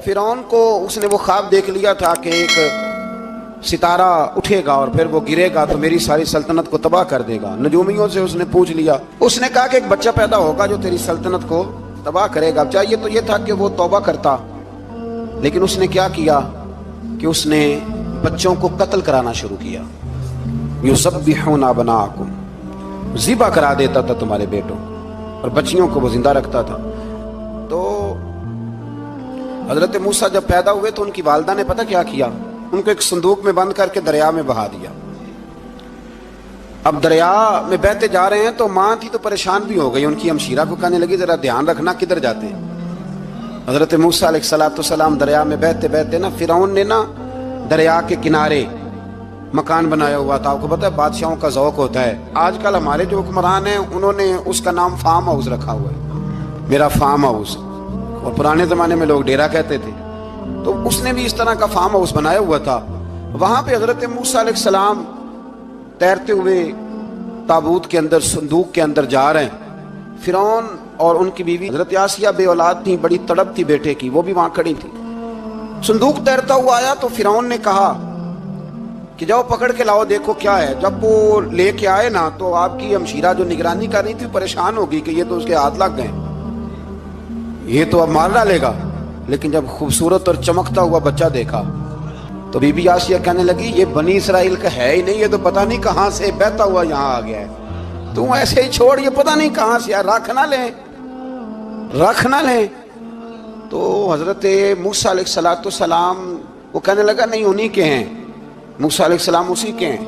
فرعون کو اس نے وہ خواب دیکھ لیا تھا کہ ایک ستارہ اٹھے گا اور پھر وہ گرے گا تو میری ساری سلطنت کو تباہ کر دے گا۔ نجومیوں سے اس نے پوچھ لیا، اس نے کہا کہ ایک بچہ پیدا ہوگا جو تیری سلطنت کو تباہ کرے گا۔ چاہیے تو یہ تھا کہ وہ توبہ کرتا، لیکن اس نے کیا کیا کہ اس نے بچوں کو قتل کرانا شروع کیا۔ یذبحون ابناءکم، ذبح کرا دیتا تھا تمہارے بیٹوں اور بچیوں کو وہ زندہ رکھتا تھا۔ تو حضرت موسیٰ جب پیدا ہوئے تو ان کی والدہ نے پتہ کیا کیا، ان کو ایک صندوق میں بند کر کے دریا میں بہا دیا۔ اب دریا میں بہتے جا رہے ہیں تو ماں تھی تو پریشان بھی ہو گئی، ان کی ہمشیرہ کو کہنے لگی ذرا دھیان رکھنا کدھر جاتے ہیں۔ حضرت موسیٰ علیہ السلام دریا میں بہتے بہتے نا فرعون نے نا دریا کے کنارے مکان بنایا ہوا تھا۔ آپ کو پتہ ہے بادشاہوں کا ذوق ہوتا ہے، آج کل ہمارے جو حکمران ہیں انہوں نے اس کا نام فارم ہاؤس رکھا ہوا ہے، میرا فارم ہاؤس، اور پرانے زمانے میں لوگ ڈیرا کہتے تھے۔ تو اس نے بھی اس طرح کا فارم ہاؤس بنایا ہوا تھا۔ وہاں پہ حضرت موسیٰ علیہ السلام تیرتے ہوئے تابوت کے اندر صندوق کے اندر جا رہے ہیں۔ فرعون اور ان کی بیوی حضرت آسیہ بے اولاد تھی، بڑی تڑپ تھی بیٹے کی، وہ بھی وہاں کھڑی تھی۔ صندوق تیرتا ہوا آیا تو فرعون نے کہا کہ جاؤ پکڑ کے لاؤ دیکھو کیا ہے۔ جب وہ لے کے آئے نا تو آپ کی ہمشیرہ جو نگرانی کر رہی تھی پریشان ہوگی کہ یہ تو اس کے ہاتھ لگ گئے، یہ تو اب مار ڈالے گا۔ لیکن جب خوبصورت اور چمکتا ہوا بچہ دیکھا تو بی بی آسیہ کہنے لگی یہ بنی اسرائیل کا ہے ہی نہیں، یہ تو پتہ نہیں کہاں سے بہتا ہوا یہاں آ گیا ہے، تو ایسے ہی چھوڑ، یہ پتہ نہیں کہاں سے، رکھ نہ لیں۔ تو حضرت موسیٰ علیہ السلام وہ کہنے لگا نہیں انہی کے ہیں، موسیٰ علیہ السلام اسی کے ہیں۔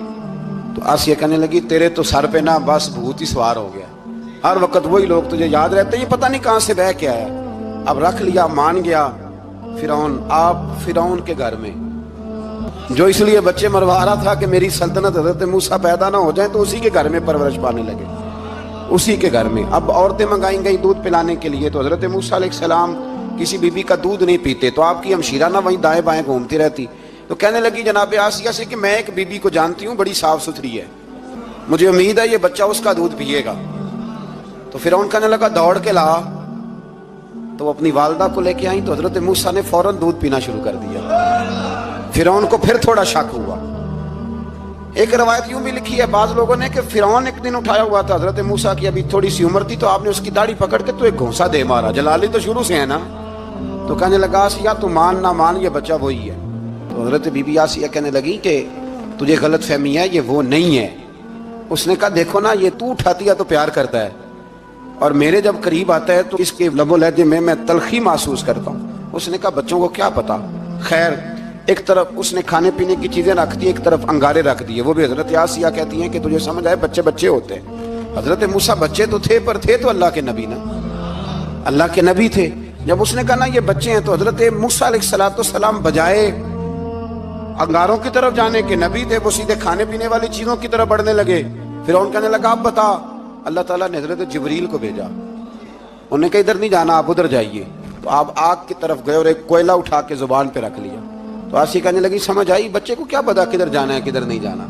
تو آسیہ کہنے لگی تیرے تو سر پہ نا بس بھوت ہی سوار ہو گیا، ہر وقت وہی لوگ تجھے یاد رہتے ہیں، یہ پتہ نہیں کہاں سے بہ کے آیا۔ اب رکھ لیا، مان گیا فرعون۔ آپ فرعون کے گھر میں جو اس لیے بچے مروا رہا تھا کہ میری سلطنت حضرت موسیٰ پیدا نہ ہو جائیں، تو اسی کے گھر میں پرورش پانے لگے، اسی کے گھر میں۔ اب عورتیں منگائیں گئی دودھ پلانے کے لیے، تو حضرت موسیٰ علیہ السلام کسی بی بی کا دودھ نہیں پیتے، تو آپ کی ہمشیرہ نہ وہیں دائیں بائیں گھومتی رہتی۔ تو کہنے لگی جناب آسیہ سے کہ میں ایک بی بی کو جانتی ہوں، بڑی صاف ستھری ہے، مجھے امید ہے یہ بچہ اس کا دودھ پیے گا۔ تو فرعون کہنے لگا دوڑ کے لا، تو وہ اپنی والدہ کو لے کے آئیں تو حضرت موسیٰ نے فوراً دودھ پینا شروع کر دیا۔ فرعون کو پھر تھوڑا شک ہوا۔ ایک روایت یوں بھی لکھی ہے بعض لوگوں نے کہ فرعون ایک دن اٹھایا ہوا تھا حضرت موسیٰ کی، ابھی تھوڑی سی عمر تھی، تو آپ نے اس کی داڑھی پکڑ کے تو ایک گھونسا دے مارا، جلالی تو شروع سے ہے نا۔ تو کہنے لگا آسیہ تو مان نہ مان یہ بچہ وہی ہے۔ تو حضرت بی بی آسیہ کہنے لگی کہ تجھے غلط فہمی ہے، یہ وہ نہیں ہے۔ اس نے کہا دیکھو نا یہ تو اٹھاتی ہے تو پیار کرتا ہے، اور میرے جب قریب آتا ہے تو اس کے لب و لہجے میں تلخی محسوس کرتا ہوں۔ اس نے کہا بچوں کو کیا پتا۔ خیر ایک طرف اس نے کھانے پینے کی چیزیں رکھ دی، ایک طرف انگارے رکھ دیے۔ وہ بھی حضرت آسیہ کہتی ہیں کہ تجھے سمجھ آئے بچے بچے ہوتے ہیں، حضرت موسیٰ بچے تو تھے پر تھے تو اللہ کے نبی نا، اللہ کے نبی تھے۔ جب اس نے کہا نا یہ بچے ہیں، تو حضرت موسیٰ علیہ السلام بجائے انگاروں کی طرف جانے کے نبی تھے، وہ سیدھے کھانے پینے والی چیزوں کی طرف بڑھنے لگے۔ فرعون کہنے لگا اب بتا۔ اللہ تعالیٰ نے حضرت جبریل کو بھیجا، انہوں نے کہا ادھر نہیں جانا آپ ادھر جائیے۔ تو آپ آگ کی طرف گئے اور ایک کوئلہ اٹھا کے زبان پہ رکھ لیا۔ تو آسیہ کہنے لگی سمجھ آئی، بچے کو کیا پتا کدھر جانا ہے کدھر نہیں جانا،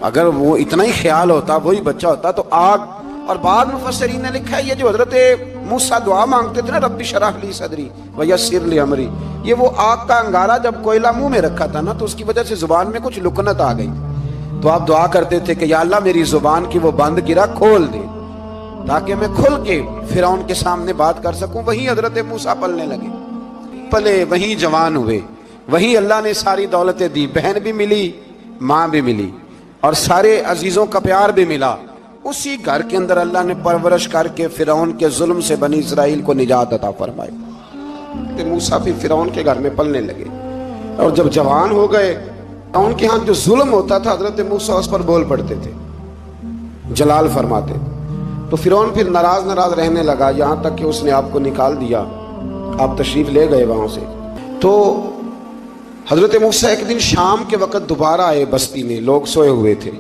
اگر وہ اتنا ہی خیال ہوتا وہی بچہ ہوتا تو آگ۔ اور بعض مفسرین نے لکھا ہے یہ جو حضرت موسیٰ دعا مانگتے تھے نا رب اشرح لی صدری ویسر لی امری، یہ وہ آگ کا انگارہ جب کوئلہ منہ میں رکھا تھا نا تو اس کی وجہ سے زبان میں کچھ لکنت آ گئی، تو آپ دعا کرتے تھے کہ یا اللہ میری زبان کی وہ بند گرا کھول دے تاکہ میں کھل کے فرعون کے سامنے بات کر سکوں۔ وہیں حضرت موسیٰ پلنے لگے، پلے وہیں جوان ہوئے، وہیں اللہ نے ساری دولتیں دی، بہن بھی ملی، ماں بھی ملی، اور سارے عزیزوں کا پیار بھی ملا۔ اسی گھر کے اندر اللہ نے پرورش کر کے فرعون کے ظلم سے بنی اسرائیل کو نجات عطا فرمائی۔ موسیٰ بھی فرعون کے گھر میں پلنے لگے، اور جب جوان ہو گئے ان کے ہاں جو ظلم ہوتا تھا حضرت موسیٰ اس پر بول پڑتے تھے، جلال فرماتے۔ تو فرعون پھر ناراض رہنے لگا، یہاں تک کہ اس نے آپ کو نکال دیا، آپ تشریف لے گئے وہاں سے۔ تو حضرت موسیٰ ایک دن شام کے وقت دوبارہ آئے بستی میں، لوگ سوئے ہوئے تھے،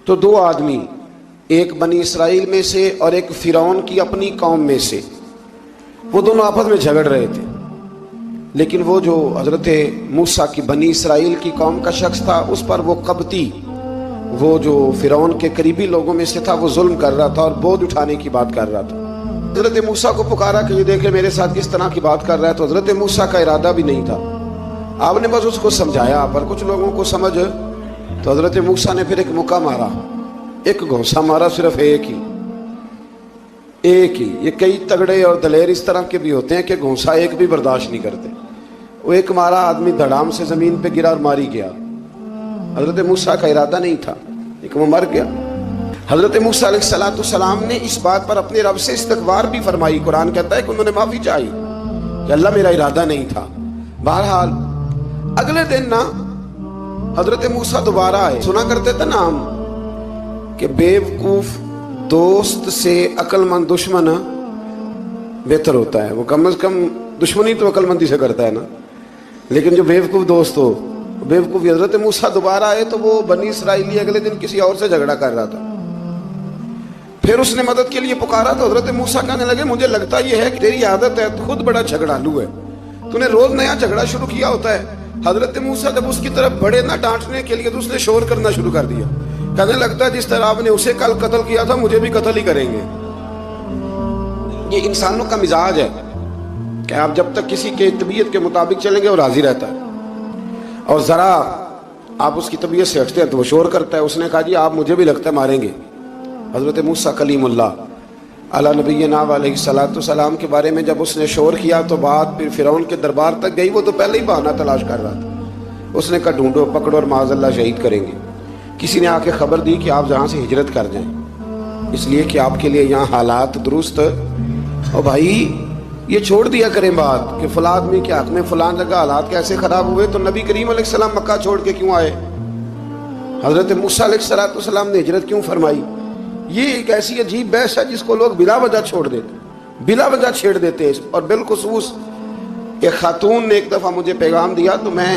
تو دو آدمی، ایک بنی اسرائیل میں سے اور ایک فرعون کی اپنی قوم میں سے، وہ دونوں آپس میں جھگڑ رہے تھے۔ لیکن وہ جو حضرت موسیٰ کی بنی اسرائیل کی قوم کا شخص تھا اس پر وہ قبطی، وہ جو فرعون کے قریبی لوگوں میں سے تھا، وہ ظلم کر رہا تھا اور بوجھ اٹھانے کی بات کر رہا تھا۔ حضرت موسیٰ کو پکارا کہ یہ دیکھے میرے ساتھ کس طرح کی بات کر رہا ہے، تو حضرت موسیٰ کا ارادہ بھی نہیں تھا، آپ نے بس اس کو سمجھایا، پر کچھ لوگوں کو سمجھ، تو حضرت موسیٰ نے پھر ایک مکہ مارا، ایک گھونسا مارا، صرف ایک ہی۔ یہ کئی تگڑے اور دلیر اس طرح کے بھی ہوتے ہیں کہ گھونسا ایک بھی برداشت نہیں کرتے، وہ ایک مارا، آدمی دھڑام سے زمین پہ گرا اور ماری گیا۔ حضرت موسیٰ کا ارادہ نہیں تھا لیکن وہ مر گیا۔ حضرت موسیٰ علیہ السلام نے اس بات پر اپنے رب سے استغفار بھی فرمائی، قرآن کہتا ہے کہ انہوں نے معافی چاہی کہ اللہ میرا ارادہ نہیں تھا۔ بہرحال اگلے دن نا حضرت موسیٰ دوبارہ آئے، سنا کرتے تھے نا ہم کہ بیوقوف دوست سے عقل مند دشمن بہتر ہوتا ہے، وہ کم از کم دشمنی تو عقل مندی سے کرتا ہے نا، لیکن جو بیوقوف دوست ہو بیوقوفی۔ حضرت موسیٰ دوبارہ آئے تو وہ بنی اسرائیلی اگلے دن کسی اور سے جھگڑا کر رہا تھا، پھر اس نے مدد کے لیے پکارا تو حضرت موسیٰ کہنے لگے مجھے لگتا یہ ہے کہ تیری عادت ہے، خود بڑا جھگڑالو ہے، تو نے روز نیا جھگڑا شروع کیا ہوتا ہے۔ حضرت موسیٰ جب اس کی طرف بڑھے نہ ڈانٹنے کے لیے تو اس نے شور کرنا شروع کر دیا، کہنے لگتا ہے جس طرح آپ نے اسے کل قتل کیا تھا مجھے بھی قتل ہی کریں گے۔ یہ انسانوں کا مزاج ہے کہ آپ جب تک کسی کے طبیعت کے مطابق چلیں گے وہ راضی رہتا ہے، اور ذرا آپ اس کی طبیعت سے ہٹتے ہیں تو وہ شور کرتا ہے۔ اس نے کہا جی آپ مجھے بھی لگتا ہے ماریں گے۔ حضرت موسیٰ کلیم اللہ علی نبینا علیہ السلام کے بارے میں جب اس نے شور کیا تو بات پھر فرعون کے دربار تک گئی، وہ تو پہلے ہی بہانہ تلاش کر رہا تھا۔ اس نے کہا ڈھونڈو پکڑو اور معاذ اللہ شہید کریں گے۔ کسی نے آ کے خبر دی کہ آپ جہاں سے ہجرت کر جائیں، اس لیے کہ آپ کے لیے یہاں حالات درست، اور بھائی یہ چھوڑ دیا کریں بات کہ فلاں آدمی کے حق میں فلاں جگہ حالات کیسے خراب ہوئے، تو نبی کریم علیہ السلام مکہ چھوڑ کے کیوں آئے؟ حضرت موسیٰ علیہ السلام نے ہجرت کیوں فرمائی؟ یہ ایک ایسی عجیب بحث ہے جس کو لوگ بلا وجہ چھوڑ دیتے، بلا وجہ چھیڑ دیتے۔ اور بالخصوص ایک خاتون نے ایک دفعہ مجھے پیغام دیا تو میں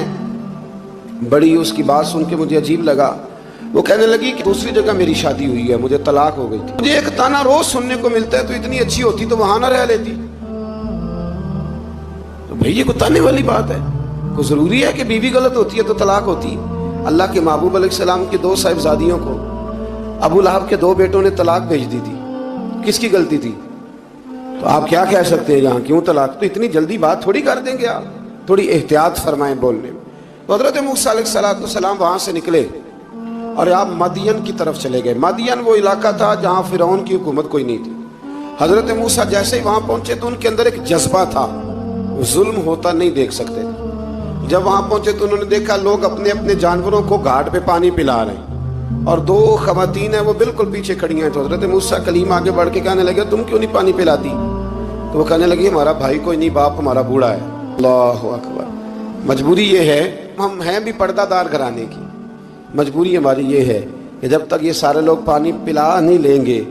بڑی اس کی بات سن کے مجھے عجیب لگا، وہ کہنے لگی کہ دوسری جگہ میری شادی ہوئی ہے، مجھے طلاق ہو گئی تھی، مجھے ایک تانا روز سننے کو ملتا ہے، تو اتنی اچھی ہوتی تو وہاں نہ رہ لیتی۔ تو بھئی یہ کوئی تانے والی بات ہے؟ کوئی ضروری ہے کہ بیوی غلط ہوتی ہے تو طلاق ہوتی؟ اللہ کے محبوب علیہ السلام کی 2 صاحبزادیوں کو ابو لہب کے 2 بیٹوں نے طلاق بھیج دی تھی، کس کی غلطی تھی؟ تو آپ کیا کہہ سکتے ہیں یہاں کیوں طلاق؟ تو اتنی جلدی بات تھوڑی کر دیں گے آپ، تھوڑی احتیاط فرمائیں بولنے میں۔ تو حضرت موسیٰ علیہ السلام وہاں سے نکلے اور آپ مدین کی طرف چلے گئے۔ مدین وہ علاقہ تھا جہاں فرعون کی حکومت کوئی نہیں تھی۔ حضرت موسیٰ جیسے ہی وہاں پہنچے تو ان کے اندر ایک جذبہ تھا، ظلم ہوتا نہیں دیکھ سکتے تھے۔ جب وہاں پہنچے تو انہوں نے دیکھا لوگ اپنے اپنے جانوروں کو گھاٹ پہ پانی پلا رہے ہیں، اور 2 خواتین ہیں وہ بالکل پیچھے کھڑی ہیں۔ تو حضرت موسیٰ کلیم آگے بڑھ کے کہنے لگے تم کیوں نہیں پانی پلاتی؟ تو وہ کہنے لگی ہمارا بھائی کوئی نہیں، باپ ہمارا بوڑھا ہے۔ اللہ اکبر۔ مجبوری یہ ہے، ہم ہیں بھی پردہ دار گھرانے کی، مجبوری ہماری یہ ہے کہ جب تک یہ سارے لوگ پانی پلا نہیں لیں گے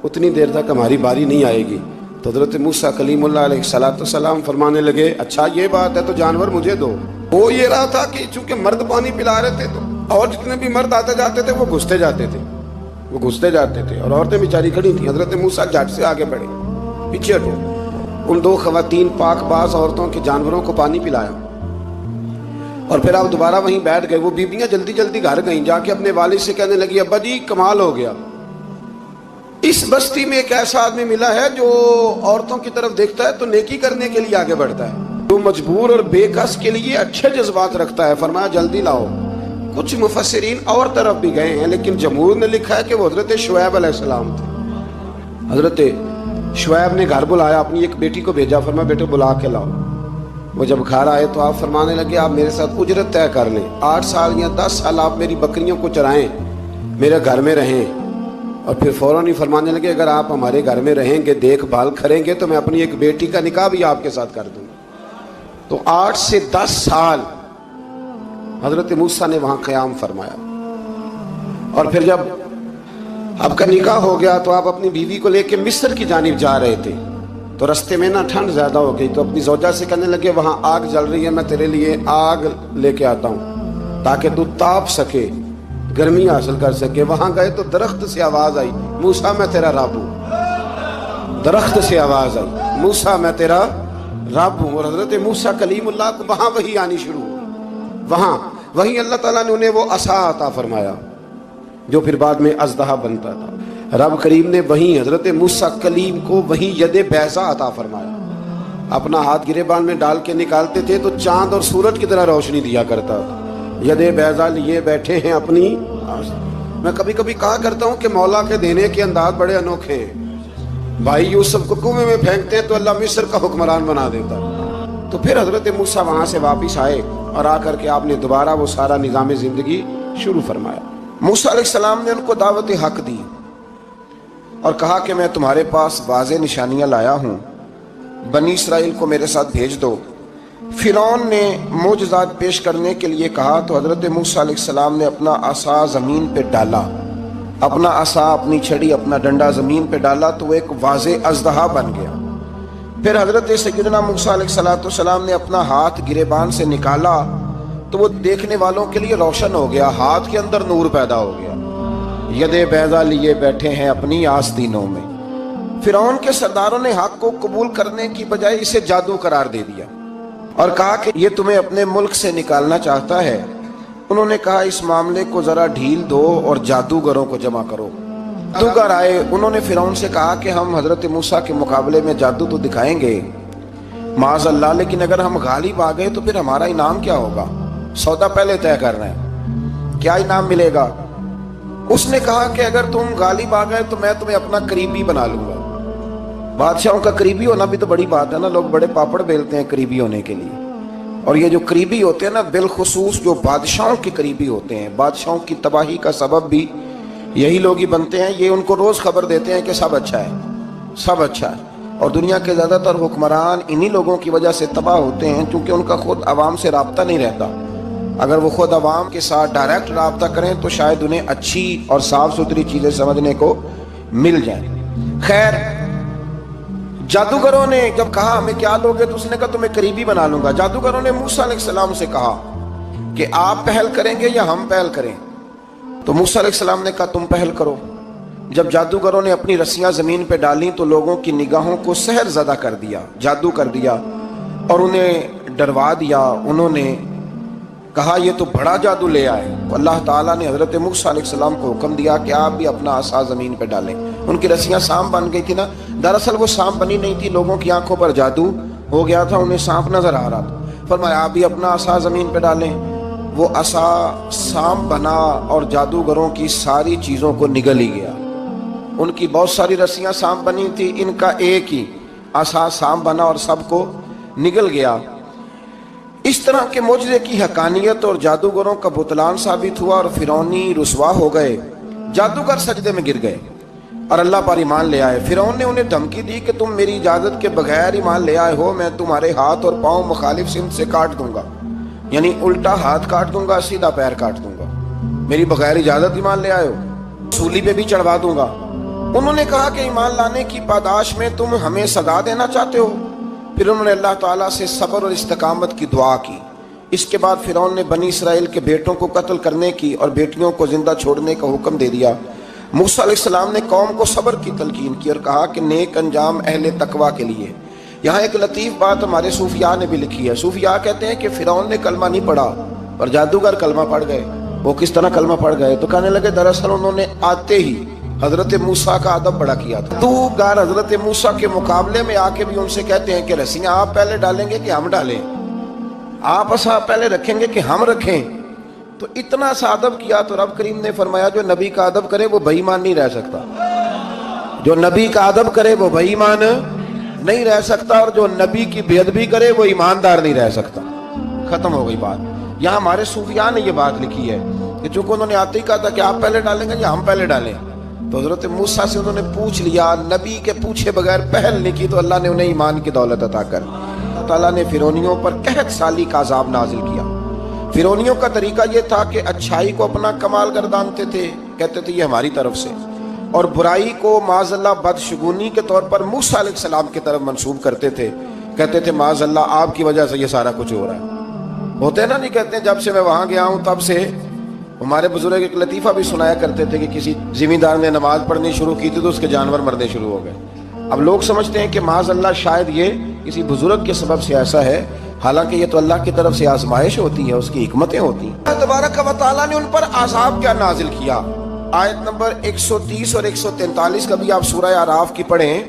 اتنی دیر تک ہماری باری نہیں آئے گی۔ تو حضرت موسیٰ کلیم اللہ علیہ السلام فرمانے لگے اچھا یہ بات ہے تو جانور مجھے دو۔ وہ یہ رہا تھا کہ چونکہ مرد پانی پلا رہے تھے تو اور جتنے بھی مرد آتے جاتے تھے وہ گھستے جاتے تھے اور عورتیں بیچاری کھڑی تھیں۔ حضرت موسیٰ جھٹ سے آگے بڑھے، پیچھے ہٹو، ان 2 خواتین پاک باز عورتوں کے جانوروں کو پانی پلایا، اور پھر آپ دوبارہ وہیں بیٹھ گئے۔ وہ بیبیاں جلدی جلدی گھر گئیں، جا کے اپنے والد سے کہنے لگی ابا جی کمال ہو گیا، اس بستی میں ایک ایسا آدمی ملا ہے جو عورتوں کی طرف دیکھتا ہے تو نیکی کرنے کے لیے آگے بڑھتا ہے، جو مجبور اور بے کس کے لیے اچھے جذبات رکھتا ہے۔ فرمایا جلدی لاؤ۔ کچھ مفسرین اور طرف بھی گئے ہیں لیکن جمہور نے لکھا ہے کہ وہ حضرت شعیب علیہ السلام تھے۔ حضرت شعیب نے گھر بلایا، اپنی ایک بیٹی کو بھیجا، فرمایا بیٹے بلا کے لاؤ۔ وہ جب گھر آئے تو آپ فرمانے لگے آپ میرے ساتھ اجرت طے کر لیں، 8 سال یا 10 سال آپ میری بکریوں کو چرائیں، میرے گھر میں رہیں۔ اور پھر فوراً ہی فرمانے لگے اگر آپ ہمارے گھر میں رہیں گے، دیکھ بھال کریں گے تو میں اپنی ایک بیٹی کا نکاح بھی آپ کے ساتھ کر دوں گا۔ تو 8 سے 10 سال حضرت موسیٰ نے وہاں قیام فرمایا، اور پھر جب آپ کا نکاح ہو گیا تو آپ اپنی بیوی کو لے کے مصر کی جانب جا رہے تھے، تو رستے میں نا ٹھنڈ زیادہ ہو گئی، تو اپنی زوجہ سے کہنے لگے وہاں آگ جل رہی ہے، میں تیرے لیے آگ لے کے آتا ہوں تاکہ تو تاپ سکے، گرمی حاصل کر سکے۔ وہاں گئے تو درخت سے آواز آئی موسیٰ میں تیرا رب ہوں، درخت سے آواز آئی موسیٰ میں تیرا رب ہوں۔ اور حضرت موسیٰ کلیم اللہ کو وہاں وہی آنی شروع ہوئی، وہیں اللہ تعالیٰ نے انہیں وہ عصا عطا فرمایا جو پھر بعد میں اژدہا بنتا تھا۔ رب کریم نے وہیں حضرت موسیٰ کلیم کو وہیں ید بیضا عطا فرمایا. اپنا ہاتھ گریبان میں ڈال کے نکالتے تھے تو چاند اور سورج کی طرح روشنی دیا کرتا تھا. ید بیضا لیے بیٹھے ہیں اپنی. میں کبھی کبھی کہا کرتا ہوں کہ مولا کے دینے کے انداز بڑے انوکھے ہیں. بھائی یوسف کو کنویں میں پھینکتے تو اللہ مصر کا حکمران بنا دیتا. تو پھر حضرت موسیٰ وہاں سے واپس آئے اور آ کر کے آپ نے دوبارہ وہ سارا نظام زندگی شروع فرمایا. موسیٰ علیہ السلام نے ان کو دعوت حق دی اور کہا کہ میں تمہارے پاس واضح نشانیاں لایا ہوں، بنی اسرائیل کو میرے ساتھ بھیج دو. فرعون نے معجزات پیش کرنے کے لیے کہا تو حضرت موسیٰ علیہ السلام نے اپنا عصا زمین پہ ڈالا، اپنا عصا، اپنی چھڑی، اپنا ڈنڈا زمین پہ ڈالا تو وہ ایک واضح اژدہا بن گیا. پھر حضرت سیدنا موسیٰ علیہ السلام نے اپنا ہاتھ گریبان سے نکالا تو وہ دیکھنے والوں کے لیے روشن ہو گیا، ہاتھ کے اندر نور پیدا ہو گیا. ید بیضا لیے بیٹھے ہیں اپنی آستینوں میں. فرعون کے سرداروں نے حق کو قبول کرنے کی بجائے اسے جادو قرار دے دیا اور کہا کہ یہ تمہیں اپنے ملک سے نکالنا چاہتا ہے. انہوں نے کہا اس معاملے کو ذرا ڈھیل دو اور جادوگروں کو جمع کرو. جادوگر آئے. انہوں نے فرعون سے کہا کہ ہم حضرت موسیٰ کے مقابلے میں جادو تو دکھائیں گے معاذ اللہ، لیکن اگر ہم غالب آ گئے تو پھر ہمارا انعام کیا ہوگا؟ سودا پہلے طے کرنا ہے، کیا انعام ملے گا؟ اس نے کہا کہ اگر تم غالب آ گئے تو میں تمہیں اپنا قریبی بنا لوں گا. بادشاہوں کا قریبی ہونا بھی تو بڑی بات ہے نا. لوگ بڑے پاپڑ بیلتے ہیں قریبی ہونے کے لیے، اور یہ جو قریبی ہوتے ہیں نا، بالخصوص جو بادشاہوں کے قریبی ہوتے ہیں، بادشاہوں کی تباہی کا سبب بھی یہی لوگ ہی بنتے ہیں. یہ ان کو روز خبر دیتے ہیں کہ سب اچھا ہے، سب اچھا ہے. اور دنیا کے زیادہ تر حکمران انہی لوگوں کی وجہ سے تباہ ہوتے ہیں کیونکہ ان کا خود عوام سے رابطہ نہیں رہتا. اگر وہ خود عوام کے ساتھ ڈائریکٹ رابطہ کریں تو شاید انہیں اچھی اور صاف ستھری چیزیں سمجھنے کو مل جائیں. خیر، جادوگروں نے جب کہا ہمیں کیا لوگے تو اس نے کہا تمہیں قریبی بنا لوں گا. جادوگروں نے موسیٰ علیہ السلام سے کہا کہ آپ پہل کریں گے یا ہم پہل کریں؟ تو موسیٰ علیہ السلام نے کہا تم پہل کرو. جب جادوگروں نے اپنی رسیاں زمین پہ ڈالیں تو لوگوں کی نگاہوں کو سحر زدہ کر دیا، جادو کر دیا اور انہیں ڈروا دیا. انہوں نے کہا یہ تو بڑا جادو لے آئے. تو اللہ تعالیٰ نے حضرت موسیٰ علیہ السلام کو حکم دیا کہ آپ بھی اپنا عصا زمین پہ ڈالیں. ان کی رسیاں سانپ بن گئی تھی نا، دراصل وہ سانپ بنی نہیں تھی، لوگوں کی آنکھوں پر جادو ہو گیا تھا، انہیں سانپ نظر آ رہا تھا. فرمایا آپ بھی اپنا عصا زمین پہ ڈالیں. وہ عصا سانپ بنا اور جادوگروں کی ساری چیزوں کو نگل ہی گیا. ان کی بہت ساری رسیاں سانپ بنی تھی، ان کا ایک ہی عصا سانپ بنا اور سب کو نگل گیا. اس طرح کے معجزے کی حقانیت اور جادوگروں کا بطلان ثابت ہوا اور فرعونی رسوا ہو گئے. جادوگر سجدے میں گر گئے اور اللہ پر ایمان لے آئے. فرعون نے انہیں دھمکی دی کہ تم میری اجازت کے بغیر ایمان لے آئے ہو، میں تمہارے ہاتھ اور پاؤں مخالف سمت سے کاٹ دوں گا، یعنی الٹا ہاتھ کاٹ دوں گا، سیدھا پیر کاٹ دوں گا. میری بغیر اجازت ایمان لے آئے ہو، سولی پہ بھی چڑھوا دوں گا. انہوں نے کہا کہ ایمان لانے کی پاداش میں تم ہمیں سزا دینا چاہتے ہو؟ پھر انہوں نے اللہ تعالیٰ سے صبر اور استقامت کی دعا کی. اس کے بعد فرعون نے بنی اسرائیل کے بیٹوں کو قتل کرنے کی اور بیٹیوں کو زندہ چھوڑنے کا حکم دے دیا. موسیٰ علیہ السلام نے قوم کو صبر کی تلقین کی اور کہا کہ نیک انجام اہل تقویٰ کے لیے. یہاں ایک لطیف بات ہمارے صوفیاء نے بھی لکھی ہے. صوفیاء کہتے ہیں کہ فرعون نے کلمہ نہیں پڑھا اور جادوگر کلمہ پڑھ گئے. وہ کس طرح کلمہ پڑھ گئے؟ تو کہنے لگے دراصل انہوں نے آتے ہی حضرت موسیٰ کا ادب بڑا کیا تھا. تو گار حضرت موسیٰ کے مقابلے میں آ کے بھی ان سے کہتے ہیں کہ رسیاں آپ پہلے ڈالیں گے کہ ہم ڈالیں؟ آپ عصا پہلے رکھیں گے کہ ہم رکھیں؟ تو اتنا سا ادب کیا تو رب کریم نے فرمایا جو نبی کا ادب کرے وہ بے ایمان نہیں رہ سکتا. جو نبی کا ادب کرے وہ بے ایمان نہیں رہ سکتا، اور جو نبی کی بے ادبی کرے وہ ایماندار نہیں رہ سکتا. ختم ہو گئی بات. یہاں ہمارے صوفیاء نے یہ بات لکھی ہے کہ چونکہ انہوں نے آتے ہی کہا تھا کہ آپ پہلے ڈالیں گے یا ہم پہلے ڈالیں، تو حضرت موسیٰ سے انہوں نے پوچھ لیا. نبی کے پوچھے بغیر پہل نہیں کی تو اللہ نے انہیں ایمان کی دولت عطا کر. اللہ تعالیٰ نے فرعونیوں پر قحط سالی کا عذاب نازل کیا. فرعونیوں کا طریقہ یہ تھا کہ اچھائی کو اپنا کمال گردانتے تھے، کہتے تھے یہ ہماری طرف سے، اور برائی کو معاذ اللہ بدشگونی کے طور پر موسیٰ علیہ السلام کی طرف منسوب کرتے تھے. کہتے تھے معاذ اللہ آپ کی وجہ سے یہ سارا کچھ ہو رہا ہے. ہوتے ہیں نا، نہیں کہتے ہیں جب سے میں وہاں گیا ہوں تب سے. ہمارے بزرگ ایک لطیفہ بھی سنایا کرتے تھے کہ کسی زمیندار نے نماز پڑھنی شروع کی تھی تو اس کے جانور مرنے شروع ہو گئے. اب لوگ سمجھتے ہیں کہ معاذ اللہ شاید یہ کسی بزرگ کے سبب سے ایسا ہے، حالانکہ یہ تو اللہ کی طرف سے آزمائش ہوتی ہے، اس کی حکمتیں ہوتی ہیں. اللہ تبارک و تعالیٰ نے ان پر عذاب کیا نازل کیا؟ آیت نمبر 130 اور 143 کا بھی آپ سورہ اعراف کی پڑھیں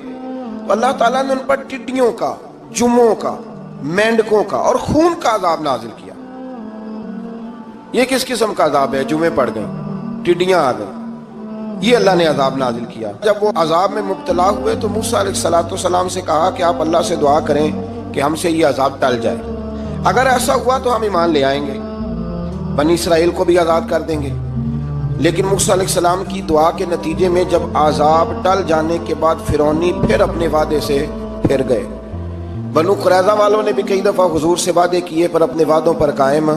تو اللہ تعالیٰ نے ان پر ٹڈیوں کا، جموں کا، مینڈکوں کا اور خون کا عذاب نازل کیا۔ یہ کس قسم کا عذاب ہے؟ جمعے پڑ گئے، ٹڈیاں آ گئیں، یہ اللہ نے عذاب نازل کیا۔ جب وہ عذاب میں مبتلا ہوئے تو موسیٰ علیہ السلام سے کہا کہ آپ اللہ سے دعا کریں کہ ہم سے یہ عذاب ٹل جائے، اگر ایسا ہوا تو ہم ایمان لے آئیں گے، بنی اسرائیل کو بھی آزاد کر دیں گے۔ لیکن موسیٰ علیہ السلام کی دعا کے نتیجے میں جب عذاب ٹل جانے کے بعد فرعونی پھر اپنے وعدے سے پھر گئے۔ بنو قریظہ والوں نے بھی کئی دفعہ حضور سے وعدے کیے پر اپنے وعدوں پر قائم۔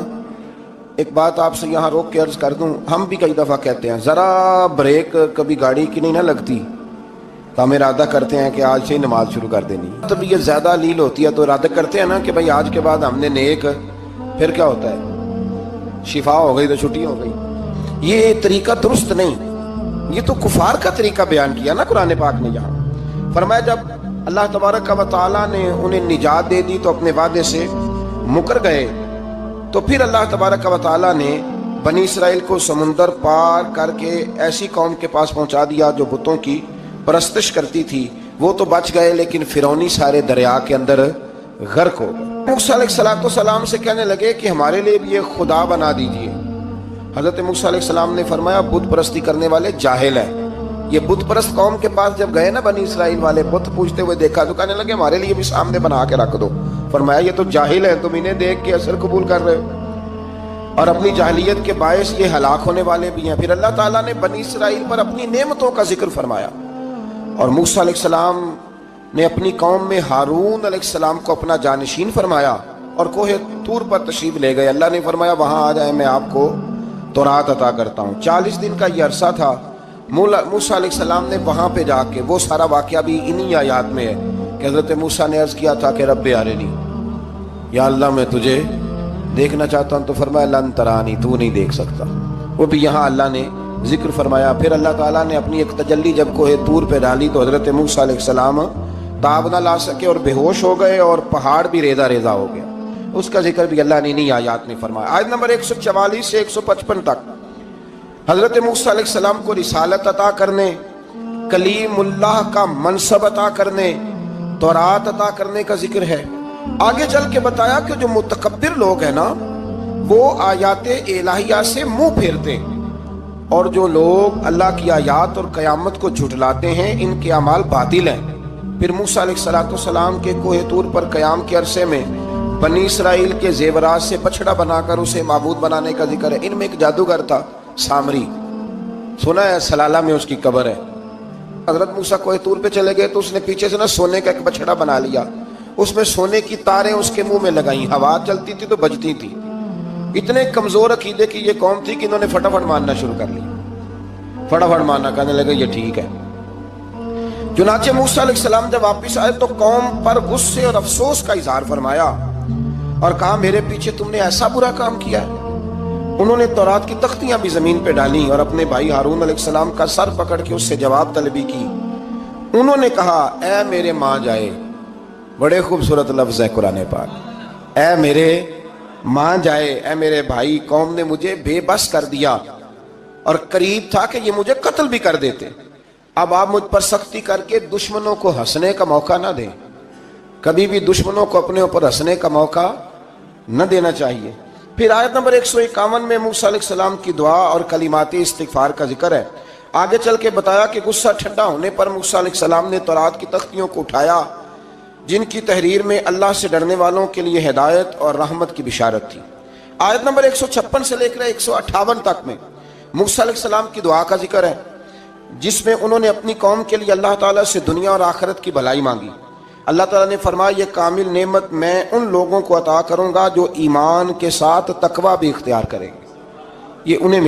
ایک بات آپ سے یہاں روک کے عرض کر دوں، ہم بھی کئی دفعہ کہتے ہیں ذرا بریک کبھی گاڑی کی نہیں نہ لگتی تو ہم ارادہ کرتے ہیں کہ آج سے ہی نماز شروع کر دینی، تب یہ زیادہ لیل ہوتی ہے تو ارادہ کرتے ہیں نا کہ بھائی آج کے بعد ہم نے نیک، پھر کیا ہوتا ہے شفا ہو گئی تو چھٹی ہو گئی۔ یہ طریقہ درست نہیں، یہ تو کفار کا طریقہ بیان کیا نا قرآن پاک نے۔ یہاں فرمایا جب اللہ تبارک و تعالیٰ نے انہیں نجات دے دی تو اپنے وعدے سے مکر گئے، تو پھر اللہ تبارک و تعالیٰ نے بنی اسرائیل کو سمندر پار کر کے ایسی قوم کے پاس پہنچا دیا جو بتوں کی پرستش کرتی تھی۔ وہ تو بچ گئے لیکن فرعونی سارے دریا کے اندر غرق ہو گئے۔ موسیٰ علیہ السلام سے کہنے لگے کہ ہمارے لیے بھی ایک خدا بنا دیجئے۔ حضرت موسیٰ علیہ السلام نے فرمایا بت پرستی کرنے والے جاہل ہیں۔ یہ بت پرست قوم کے پاس جب گئے نا بنی اسرائیل والے، بت پوجتے ہوئے دیکھا تو کہنے لگے ہمارے لیے بھی سامنے بنا کے رکھ دو۔ فرمایا یہ تو جاہل ہے، تم انہیں دیکھ کے اثر قبول کر رہے ہو اور اپنی جاہلیت کے باعث یہ ہلاک ہونے والے بھی ہیں۔ پھر اللہ تعالیٰ نے بنی اسرائیل پر اپنی نعمتوں کا ذکر فرمایا اور موسیٰ علیہ السلام نے اپنی قوم میں ہارون علیہ السلام کو اپنا جانشین فرمایا اور کوہ طور پر تشریف لے گئے۔ اللہ نے فرمایا وہاں آ جائیں، میں آپ کو تورات عطا کرتا ہوں۔ 40 دن کا یہ عرصہ تھا۔ موسیٰ علیہ السلام نے وہاں پہ جا کے، وہ سارا واقعہ بھی انہی آیات میں ہے کہ حضرت موسیٰ نے عرض کیا تھا کہ رب ارنی، یا اللہ میں تجھے دیکھنا چاہتا ہوں، تو فرمایا لن ترانی، تو نہیں دیکھ سکتا۔ وہ بھی یہاں اللہ نے ذکر فرمایا۔ پھر اللہ تعالیٰ نے اپنی ایک تجلی جب کوہ طور پہ ڈالی تو حضرت موسیٰ علیہ السلام تاب نہ لا سکے اور بے ہوش ہو گئے اور پہاڑ بھی ریزہ ریزہ ہو گیا۔ اس کا ذکر بھی اللہ نے انہی آیات میں فرمایا۔ آیت نمبر 144 سے 155 تک حضرت موسیٰ علیہ السلام کو رسالت عطا کرنے، کلیم اللہ کا منصب عطا کرنے، تورات عطا کرنے کا ذکر ہے۔ آگے چل کے بتایا کہ جو متکبر لوگ ہیں نا وہ آیات الہیہ سے منہ پھیرتے ہیں، اور جو لوگ اللہ کی آیات اور قیامت کو جھٹلاتے ہیں ان کے اعمال باطل ہیں۔ پھر موسیٰ علیہ السلام کے کوہ طور پر قیام کے عرصے میں بنی اسرائیل کے زیورات سے بچڑا بنا کر اسے معبود بنانے کا ذکر ہے۔ ان میں ایک جادوگر تھا سامری، سنا ہے سلالہ میں اس کی قبر ہے۔ حضرت موسیٰ کوہ طور پہ چلے گئے تو اس نے پیچھے سے نا سونے کا ایک بچڑا بنا لیا، اس میں سونے کی تاریں اس کے منہ میں لگائیں، ہوا چلتی تھی تو بجتی تھی۔ اتنے کمزور عقیدے کی یہ قوم تھی کہ انہوں نے فٹافٹ ماننا شروع کر لیا، فٹافٹ ماننا، کہنے لگے یہ ٹھیک ہے۔ چنانچہ موسیٰ علیہ السلام جب واپس آئے تو قوم پر غصے اور افسوس کا اظہار فرمایا اور کہا میرے پیچھے تم نے ایسا برا کام کیا ہے۔ انہوں نے تورات کی تختیاں بھی زمین پہ ڈالیں اور اپنے بھائی ہارون علیہ السلام کا سر پکڑ کے اس سے جواب طلبی کی۔ انہوں نے کہا اے میرے ماں جائے، بڑے خوبصورت لفظ ہے قرآن پاک، اے میرے ماں جائے، اے میرے بھائی، قوم نے مجھے بے بس کر دیا اور قریب تھا کہ یہ مجھے قتل بھی کر دیتے۔ اب آپ مجھ پر سختی کر کے دشمنوں کو ہنسنے کا موقع نہ دیں، کبھی بھی دشمنوں کو اپنے اوپر ہنسنے کا موقع نہ دینا چاہیے۔ پھر آیت نمبر 151 میں موسیٰ علیہ السلام کی دعا اور کلمات استغفار کا ذکر ہے۔ آگے چل کے بتایا کہ غصہ ٹھنڈا ہونے پر موسیٰ علیہ السلام نے تورات کی تختیوں کو اٹھایا جن کی تحریر میں اللہ سے ڈرنے والوں کے لیے ہدایت اور رحمت کی بشارت تھی۔ آیت نمبر 156 سے لے کر 158 تک میں موسیٰ علیہ السلام کی دعا کا ذکر ہے جس میں انہوں نے اپنی قوم کے لیے اللہ تعالیٰ سے دنیا اور آخرت کی بھلائی مانگی۔ اللہ تعالیٰ نے فرمایا یہ کامل نعمت میں ان لوگوں کو عطا کروں گا جو ایمان کے ساتھ تقوی بھی اختیار کریں گے، یہ انہیں